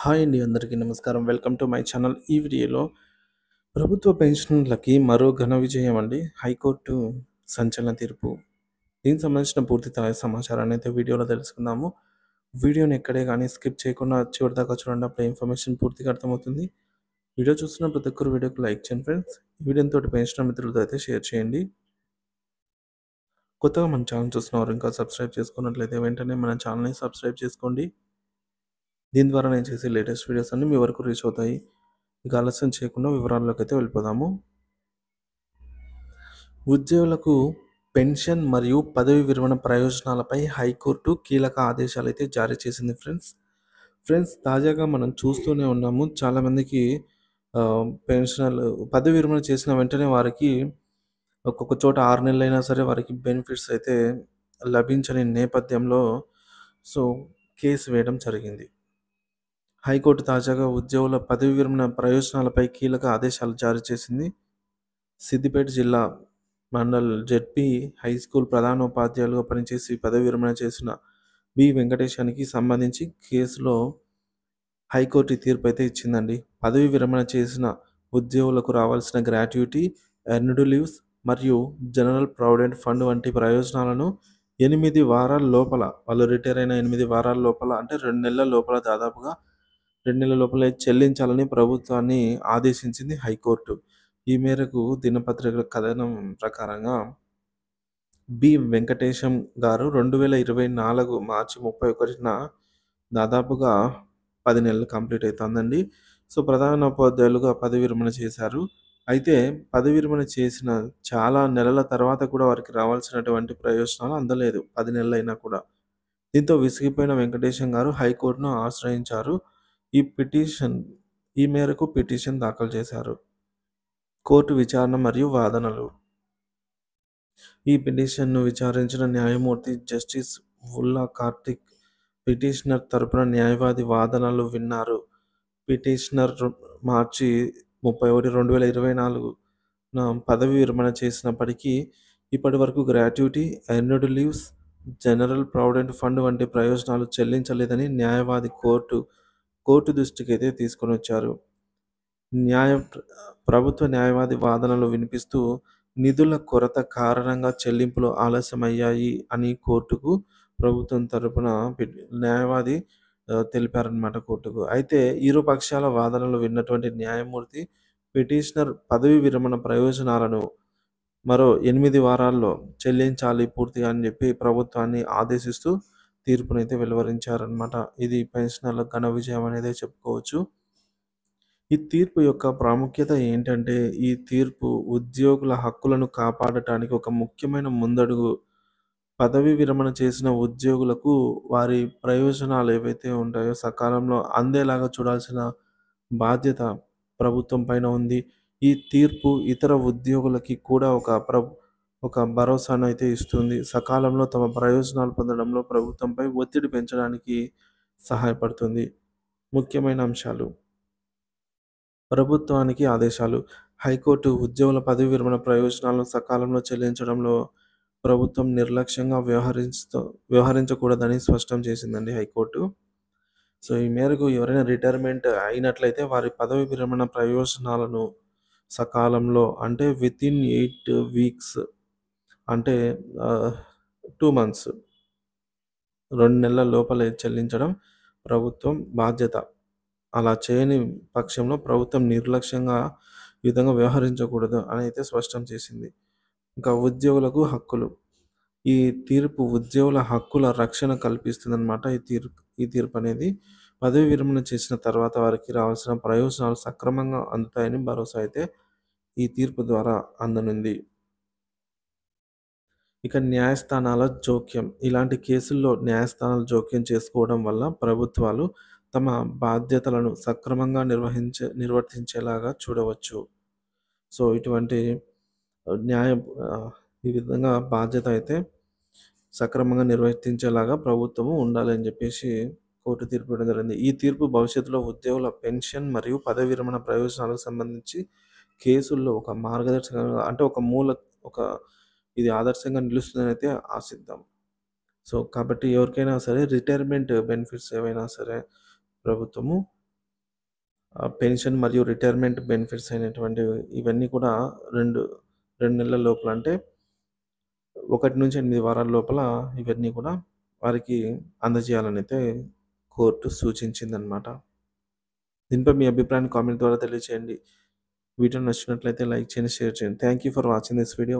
Hi అండి, అందరికీ నమస్కారం. Welcome to my channel. ఈ వీడియోలో ప్రభుత్వ పెన్షనర్లకి మరో ఘన విజయం అండి. హైకోర్టు సంచలన తీర్పు. దీనికి సంబంధించిన పూర్తి స్థాయి సమాచారాన్ని అయితే వీడియోలో తెలుసుకుందాము. వీడియోని ఎక్కడే కానీ స్కిప్ చేయకుండా చివరిదాకా చూడండి. అప్పుడు ఇన్ఫర్మేషన్ పూర్తిగా అర్థమవుతుంది. వీడియో చూస్తున్న ప్రతి ఒక్కరు వీడియోకి లైక్ చేయండి ఫ్రెండ్స్. ఈ వీడియోతో పెన్షనర్ మిత్రులతో అయితే షేర్ చేయండి. కొత్తగా మన ఛానల్ చూస్తున్నవారు ఇంకా సబ్స్క్రైబ్ చేసుకున్నట్లయితే వెంటనే మన ఛానల్ని సబ్స్క్రైబ్ చేసుకోండి. దీని ద్వారా నేను చేసే లేటెస్ట్ వీడియోస్ అన్నీ మీ వరకు రీచ్ అవుతాయి. ఇక ఆలస్యం చేయకుండా వివరాల్లోకి అయితే వెళ్ళిపోదాము. ఉద్యోగులకు పెన్షన్ మరియు పదవి విరమణ ప్రయోజనాలపై హైకోర్టు కీలక ఆదేశాలు అయితే జారీ చేసింది ఫ్రెండ్స్ తాజాగా మనం చూస్తూనే ఉన్నాము. చాలామందికి పెన్షనర్లు పదవి విరమణ చేసిన వెంటనే వారికి ఒక్కొక్క చోట 6 నెలలైనా సరే వారికి బెనిఫిట్స్ అయితే లభించని నేపథ్యంలో సో కేసు వేయడం జరిగింది. హైకోర్టు తాజాగా ఉద్యోగుల పదవి విరమణ ప్రయోజనాలపై కీలక ఆదేశాలు జారీ చేసింది. సిద్దిపేట జిల్లా మండల్ జెడ్పీ హై స్కూల్ ప్రధానోపాధ్యాయులుగా పనిచేసి పదవి విరమణ చేసిన బి వెంకటేశానికి సంబంధించి కేసులో హైకోర్టు ఈ తీర్పు అయితే ఇచ్చిందండి. పదవి విరమణ చేసిన ఉద్యోగులకు రావాల్సిన గ్రాట్యుటీ, ఎర్న్డ్ లీవ్స్ మరియు జనరల్ ప్రావిడెంట్ ఫండ్ వంటి ప్రయోజనాలను 8 వారాల లోపల వాళ్ళు రిటైర్ అయిన 8 వారాల లోపల అంటే 2 నెలల లోపల దాదాపుగా 2 నెలల లోపలే చెల్లించాలని ప్రభుత్వాన్ని ఆదేశించింది హైకోర్టు. ఈ మేరకు దినపత్రికల కథనం ప్రకారంగా బి వెంకటేశం గారు 2024 మార్చి 31న దాదాపుగా 10 నెలలు కంప్లీట్ అవుతుందండి. సో ప్రధానోపాధ్యాయులుగా పదవి విరమణ చేశారు. అయితే పదవి విరమణ చేసిన చాలా నెలల తర్వాత కూడా వారికి రావాల్సినటువంటి ప్రయోజనాలు అందలేదు 10 నెలలైనా కూడా. దీంతో విసిగిపోయిన వెంకటేశం గారు హైకోర్టును ఆశ్రయించారు. ఈ మేరకు పిటిషన్ దాఖలు చేశారు. కోర్టు విచారణ మరియు వాదనలు. ఈ పిటిషన్ను విచారించిన న్యాయమూర్తి జస్టిస్ ఉల్లా కార్తిక్ పిటిషనర్ తరపున న్యాయవాది వాదనలు విన్నారు. పిటిషనర్ మార్చి 31, 2024న పదవి విరమణ చేసినప్పటికీ ఇప్పటి వరకు gratuity, earned leaves, general provident fund వంటి ప్రయోజనాలు చెల్లించలేదని న్యాయవాది కోర్టు దృష్టికి అయితే తీసుకొని వచ్చారు. ప్రభుత్వ న్యాయవాది వాదనలు వినిపిస్తూ నిధుల కొరత కారణంగా చెల్లింపులు ఆలస్యమయ్యాయి అని కోర్టుకు ప్రభుత్వం తరపున న్యాయవాది తెలిపారన్నమాట కోర్టుకు. అయితే ఇరు పక్షాల వాదనలు విన్నటువంటి న్యాయమూర్తి పిటిషనర్ పదవి విరమణ ప్రయోజనాలను మరో 8 వారాల్లో చెల్లించాలి పూర్తిగా అని చెప్పి ప్రభుత్వాన్ని ఆదేశిస్తూ తీర్పునైతే వెలువరించారన్నమాట. ఇది పెన్షనర్ల ఘన విజయం అనేదే చెప్పుకోవచ్చు. ఈ తీర్పు యొక్క ప్రాముఖ్యత ఏంటంటే, ఈ తీర్పు ఉద్యోగుల హక్కులను కాపాడటానికి ఒక ముఖ్యమైన ముందడుగు. పదవీ విరమణ చేసిన ఉద్యోగులకు వారి ప్రయోజనాలు ఏవైతే ఉంటాయో సకాలంలో అందేలాగా చూడాల్సిన బాధ్యత ప్రభుత్వం పైన ఉంది. ఈ తీర్పు ఇతర ఉద్యోగులకి కూడా ఒక భరోసానైతే ఇస్తుంది. సకాలంలో తమ ప్రయోజనాలు పొందడంలో ప్రభుత్వంపై ఒత్తిడి పెంచడానికి సహాయపడుతుంది. ముఖ్యమైన అంశాలు. ప్రభుత్వానికి ఆదేశాలు. హైకోర్టు ఉద్యోగుల పదవి విరమణ ప్రయోజనాలను సకాలంలో చెల్లించడంలో ప్రభుత్వం నిర్లక్ష్యంగా వ్యవహరించకూడదని స్పష్టం చేసిందండి హైకోర్టు. సో ఈ మేరకు ఎవరైనా రిటైర్మెంట్ అయినట్లయితే వారి పదవి విరమణ ప్రయోజనాలను సకాలంలో అంటే వితిన్ 8 వీక్స్ అంటే 2 మంత్స్ 2 నెలల లోపలే చెల్లించడం ప్రభుత్వం బాధ్యత. అలా చేయని పక్షంలో ప్రభుత్వం నిర్లక్ష్యంగా ఈ విధంగా వ్యవహరించకూడదు అని అయితే స్పష్టం చేసింది. ఇంకా ఉద్యోగులకు హక్కులు. ఈ తీర్పు ఉద్యోగుల హక్కుల రక్షణ కల్పిస్తుందన్నమాట. ఈ తీర్పు అనేది పదవి విరమణ చేసిన తర్వాత వారికి రావాల్సిన ప్రయోజనాలు సక్రమంగా అందుతాయని భరోసా అయితే ఈ తీర్పు ద్వారా అందనుంది. ఇక న్యాయస్థానాల జోక్యం. ఇలాంటి కేసుల్లో న్యాయస్థానాలు జోక్యం చేసుకోవడం వల్ల ప్రభుత్వాలు తమ బాధ్యతలను సక్రమంగా నిర్వర్తించేలాగా చూడవచ్చు. సో ఇటువంటి ఈ విధంగా బాధ్యత అయితే సక్రమంగా నిర్వర్తించేలాగా ప్రభుత్వము ఉండాలని చెప్పేసి కోర్టు తీర్పు ఇవ్వడం జరిగింది. ఈ తీర్పు భవిష్యత్తులో ఉద్యోగుల పెన్షన్ మరియు పదవి విరమణ ప్రయోజనాలకు సంబంధించి కేసుల్లో ఒక మార్గదర్శకంగా అంటే ఇది ఆదర్శంగా నిలుస్తుందని అయితే ఆశిద్దాం. సో కాబట్టి ఎవరికైనా సరే రిటైర్మెంట్ బెనిఫిట్స్ ఏవైనా సరే ప్రభుత్వము పెన్షన్ మరియు రిటైర్మెంట్ బెనిఫిట్స్ అయినటువంటివి ఇవన్నీ కూడా 2 నెలల లోపల అంటే 1-8 వారాల లోపల ఇవన్నీ కూడా వారికి అందజేయాలనైతే కోర్టు సూచించిందనమాట. దీనిపై మీ అభిప్రాయాన్ని కామెంట్ ద్వారా తెలియజేయండి. వీడియో నచ్చినట్లయితే లైక్ చేయండి, షేర్ చేయండి. Thank you for watching this video.